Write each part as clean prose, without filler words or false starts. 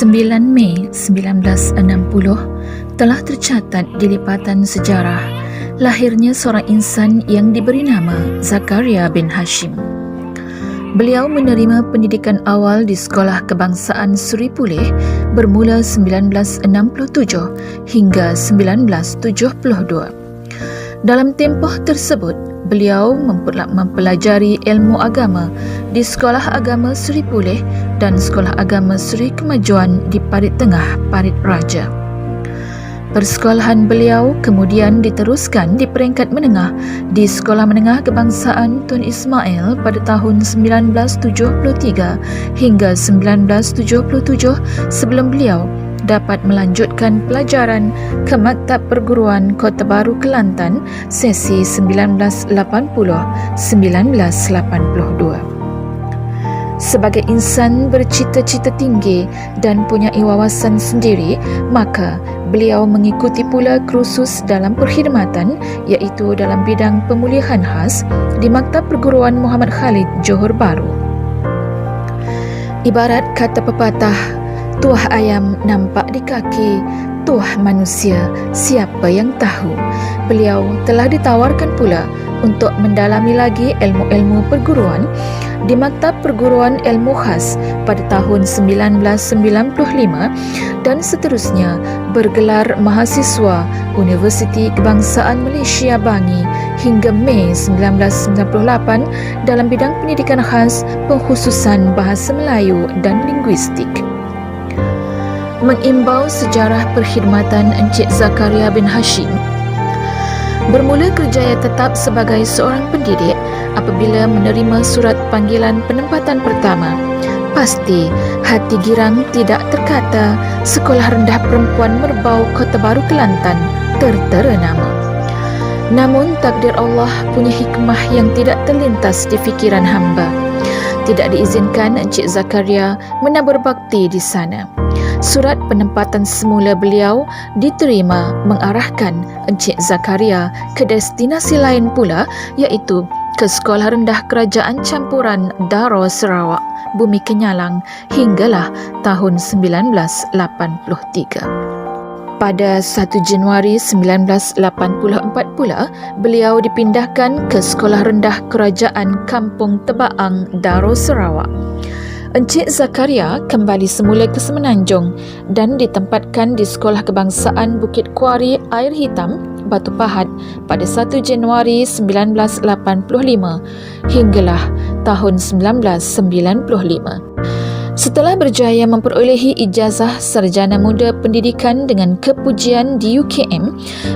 9 Mei 1960 telah tercatat di lipatan sejarah lahirnya seorang insan yang diberi nama Zakaria bin Hashim. Beliau menerima pendidikan awal di Sekolah Kebangsaan Seri Puleh bermula 1967 hingga 1972. Dalam tempoh tersebut, beliau mempelajari ilmu agama di Sekolah Agama Seri Puleh dan Sekolah Agama Seri Kemajuan di Parit Tengah, Parit Raja. Persekolahan beliau kemudian diteruskan di peringkat menengah di Sekolah Menengah Kebangsaan Tun Ismail pada tahun 1973 hingga 1977 sebelum beliau dapat melanjutkan pelajaran ke Maktab Perguruan Kota Baru Kelantan sesi 1980-1982. Sebagai insan bercita-cita tinggi dan punya wawasan sendiri, maka beliau mengikuti pula kursus dalam perkhidmatan iaitu dalam bidang pemulihan khas di Maktab Perguruan Muhammad Khalid, Johor Bahru. Ibarat kata pepatah, tuah ayam nampak di kaki, tuah manusia siapa yang tahu. Beliau telah ditawarkan pula untuk mendalami lagi ilmu-ilmu perguruan di Maktab Perguruan Ilmu Khas pada tahun 1995 dan seterusnya bergelar mahasiswa Universiti Kebangsaan Malaysia Bangi hingga Mei 1998 dalam bidang pendidikan khas pengkhususan bahasa Melayu dan linguistik. Mengimbau sejarah perkhidmatan Encik Zakaria bin Hashim, bermula kerjaya tetap sebagai seorang pendidik apabila menerima surat panggilan penempatan pertama. Pasti hati girang tidak terkata Sekolah Rendah Perempuan Merbau Kota Baru Kelantan tertera nama. Namun takdir Allah punya hikmah yang tidak terlintas di fikiran hamba. Tidak diizinkan Encik Zakaria menabur bakti di sana. Surat penempatan semula beliau diterima mengarahkan Encik Zakaria ke destinasi lain pula iaitu ke Sekolah Rendah Kerajaan Campuran Daro Sarawak, Bumi Kenyalang hinggalah tahun 1983. Pada 1 Januari 1984 pula, beliau dipindahkan ke Sekolah Rendah Kerajaan Kampung Tebaang, Daro Sarawak. Encik Zakaria kembali semula ke Semenanjung dan ditempatkan di Sekolah Kebangsaan Bukit Kuari Air Hitam, Batu Pahat pada 1 Januari 1985 hinggalah tahun 1995. Setelah berjaya memperolehi ijazah Sarjana Muda Pendidikan dengan kepujian di UKM,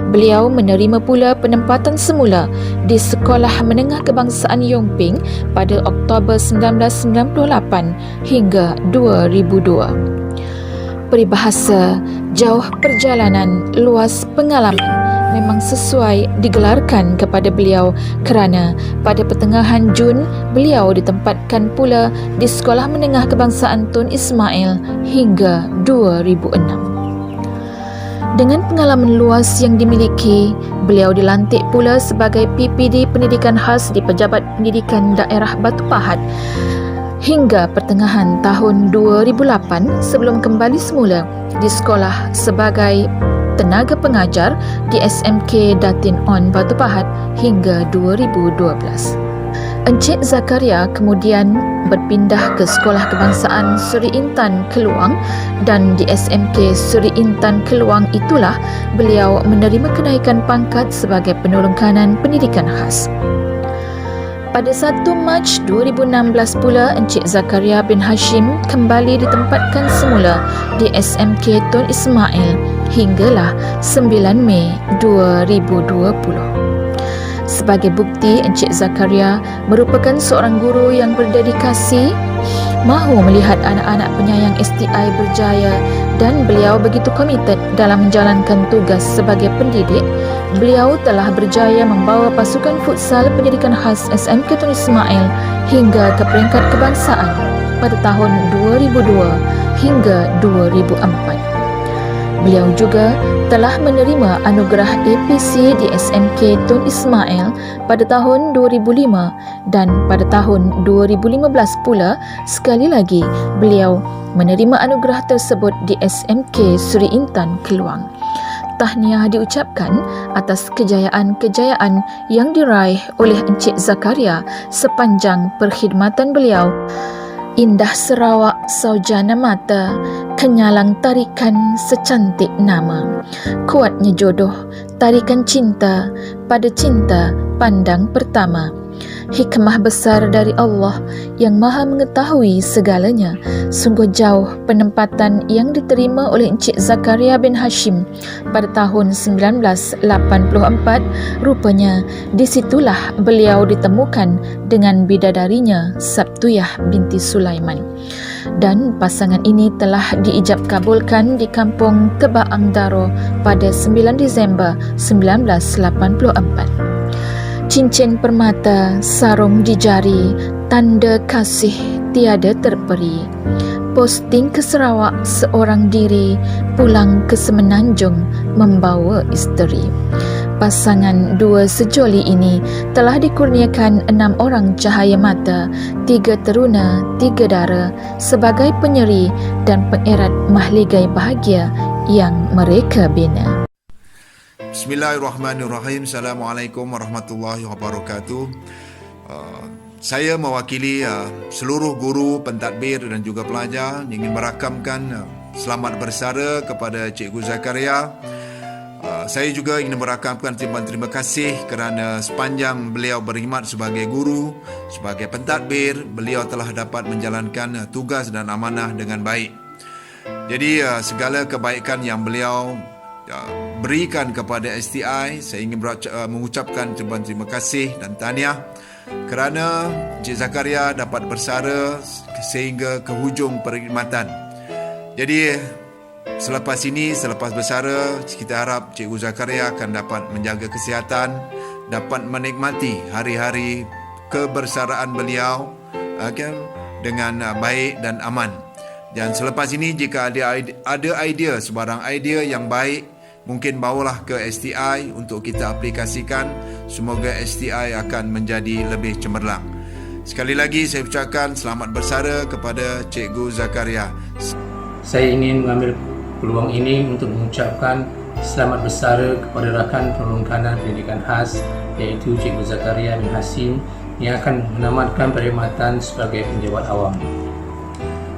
beliau menerima pula penempatan semula di Sekolah Menengah Kebangsaan Yongping pada Oktober 1998 hingga 2002. Peribahasa jauh perjalanan, luas pengalaman memang sesuai digelarkan kepada beliau kerana pada pertengahan Jun beliau ditempatkan pula di Sekolah Menengah Kebangsaan Tun Ismail hingga 2006. Dengan pengalaman luas yang dimiliki, beliau dilantik pula sebagai PPD Pendidikan Khas di Pejabat Pendidikan Daerah Batu Pahat hingga pertengahan tahun 2008 sebelum kembali semula di sekolah sebagai tenaga pengajar di SMK Datin On Batu Pahat hingga 2012. Encik Zakaria kemudian berpindah ke Sekolah Kebangsaan Seri Intan Keluang dan di SMK Seri Intan Keluang itulah beliau menerima kenaikan pangkat sebagai penolong kanan pendidikan khas. Pada 1 Mac 2016 pula, Encik Zakaria bin Hashim kembali ditempatkan semula di SMK Tun Ismail hinggalah 9 Mei 2020. Sebagai bukti, Encik Zakaria merupakan seorang guru yang berdedikasi, mahu melihat anak-anak penyayang STI berjaya dan beliau begitu komited dalam menjalankan tugas sebagai pendidik. Beliau telah berjaya membawa pasukan futsal pendidikan khas SMK Tun Ismail hingga ke peringkat kebangsaan pada tahun 2002 hingga 2004. Beliau juga telah menerima anugerah APC di SMK Tun Ismail pada tahun 2005 dan pada tahun 2015 pula sekali lagi beliau menerima anugerah tersebut di SMK Suri Intan Keluang. Tahniah diucapkan atas kejayaan-kejayaan yang diraih oleh Encik Zakaria sepanjang perkhidmatan beliau. Indah Sarawak saujana mata, kenyalang tarikan secantik nama. Kuatnya jodoh, tarikan cinta, pada cinta pandang pertama. Hikmah besar dari Allah yang maha mengetahui segalanya. Sungguh jauh penempatan yang diterima oleh Encik Zakaria bin Hashim pada tahun 1984. Rupanya disitulah beliau ditemukan dengan bidadarinya Sabtuyah binti Sulaiman. Dan pasangan ini telah diijab kabulkan di kampung Kebaang Daro pada 9 Disember 1984. Cincin permata, sarung di jari, tanda kasih tiada terperi. Posting ke Sarawak seorang diri, pulang ke Semenanjung membawa isteri. Pasangan dua sejoli ini telah dikurniakan 6 orang cahaya mata, 3 teruna, 3 dara sebagai penyeri dan pengerat mahligai bahagia yang mereka bina. Bismillahirrahmanirrahim. Assalamualaikum warahmatullahi wabarakatuh. Saya mewakili seluruh guru, pentadbir dan juga pelajar ingin merakamkan selamat bersara kepada Cikgu Zakaria. Saya juga ingin merakamkan terima kasih kerana sepanjang beliau berkhidmat sebagai guru, sebagai pentadbir, beliau telah dapat menjalankan tugas dan amanah dengan baik. Jadi segala kebaikan yang beliau berikan kepada STI, saya ingin mengucapkan terima kasih dan tahniah kerana Encik Zakaria dapat bersara sehingga ke hujung perkhidmatan. Jadi selepas ini, selepas bersara, kita harap Cikgu Zakaria akan dapat menjaga kesihatan, dapat menikmati hari-hari kebersaraan beliau dengan baik dan aman. Dan selepas ini, jika ada idea, sebarang idea yang baik, mungkin bawalah ke STI untuk kita aplikasikan. Semoga STI akan menjadi lebih cemerlang. Sekali lagi saya ucapkan selamat bersara kepada Cikgu Zakaria. Saya ingin mengambil peluang ini untuk mengucapkan selamat bersara kepada rakan perlengkanan pendidikan khas iaitu Cikgu Zakaria bin Hashim yang akan menamatkan perkhidmatan sebagai penjawat awam.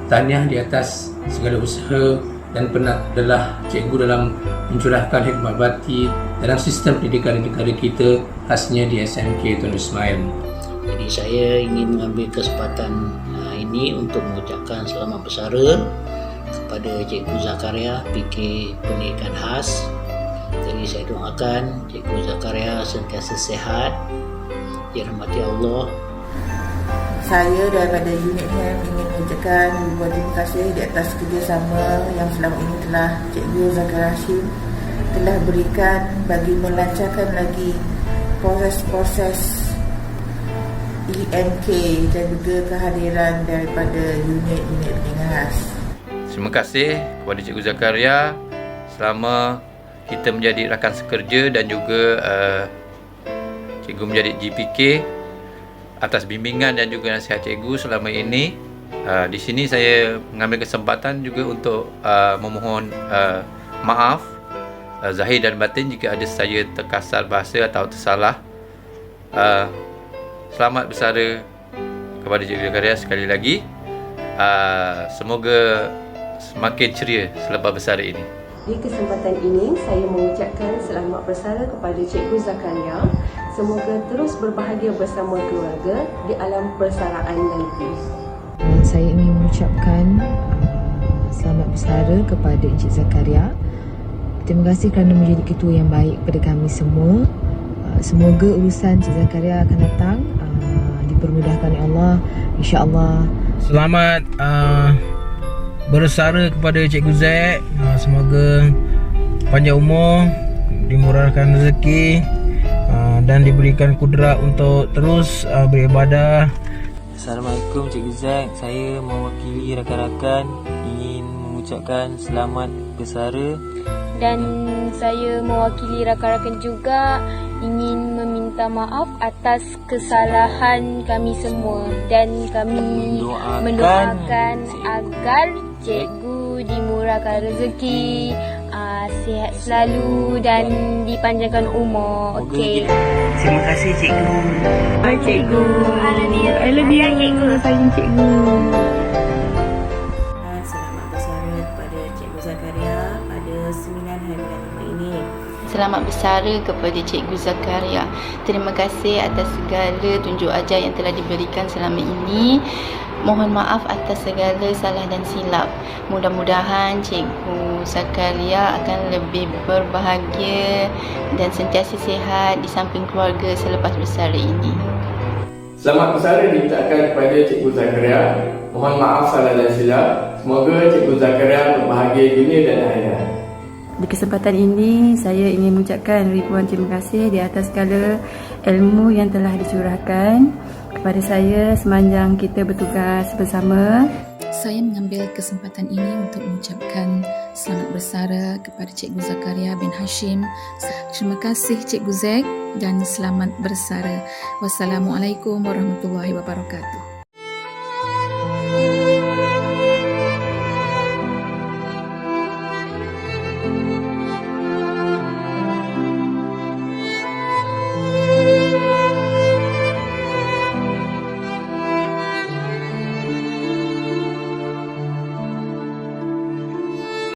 Tahniah di atas segala usaha dan penat lelah cikgu dalam mencurahkan hikmat bakti dalam sistem pendidikan di negara kita, khasnya di SMK Tun Ismail. Jadi saya ingin mengambil kesempatan ini untuk mengucapkan selamat bersara kepada Cikgu Zakaria PK Pendidikan Khas. Jadi saya doakan Cikgu Zakaria sentiasa sihat, dirahmati Allah. Saya daripada unit HEM ingin mengucapkan terima kasih di atas kerjasama yang selama ini telah Cikgu Zakaria Hashim telah berikan bagi melancarkan lagi proses-proses EMK dan juga kehadiran daripada unit-unit pendidikan khas. Terima kasih kepada Cikgu Zakaria selama kita menjadi rakan sekerja dan juga Cikgu menjadi GPK. Atas bimbingan dan juga nasihat cikgu selama ini. Di sini saya mengambil kesempatan juga untuk memohon maaf zahir dan batin jika ada saya terkasar bahasa atau tersalah. Selamat bersara kepada Cikgu Zakaria sekali lagi. Semoga semakin ceria selepas bersara ini. Di kesempatan ini, saya mengucapkan selamat bersara kepada Cikgu Zakaria. Semoga terus berbahagia bersama keluarga di alam persaraan nanti. Saya ingin mengucapkan selamat bersara kepada Encik Zakaria. Terima kasih kerana menjadi ketua yang baik kepada kami semua. Semoga urusan Encik Zakaria akan datang dipermudahkan oleh Allah, insya-Allah. Selamat bersara kepada Cikgu Zack. Semoga panjang umur, dimurahkan rezeki dan diberikan kudrat untuk terus beribadah. Assalamualaikum Cikgu Zack. Saya mewakili rakan-rakan ingin mengucapkan selamat bersara. Dan saya mewakili rakan-rakan juga ingin meminta maaf atas kesalahan kami semua dan kami mendoakan agar cikgu dimurahkan rezeki, sihat selalu dan dipanjangkan umur. Okey. Terima kasih cikgu. Hai cikgu. I love you. Cikgu. Sayang cikgu. Selamat bersara kepada Cikgu Zakaria pada 9 hari bulan 5 ini. Selamat bersara kepada Cikgu Zakaria. Terima kasih atas segala tunjuk ajar yang telah diberikan selama ini. Mohon maaf atas segala salah dan silap. Mudah-mudahan Cikgu Zakaria akan lebih berbahagia dan sentiasa sihat di samping keluarga selepas bersara ini. Selamat bersara diucapkan kepada Cikgu Zakaria. Mohon maaf salah dan silap. Semoga Cikgu Zakaria berbahagia dunia dan akhirat. Di kesempatan ini, saya ingin mengucapkan ribuan terima kasih di atas segala ilmu yang telah dicurahkan kepada saya sepanjang kita bertugas bersama. Saya mengambil kesempatan ini untuk mengucapkan selamat bersara kepada Cikgu Zakaria bin Hashim. Terima kasih Cikgu Zek dan selamat bersara. Wassalamualaikum warahmatullahi wabarakatuh.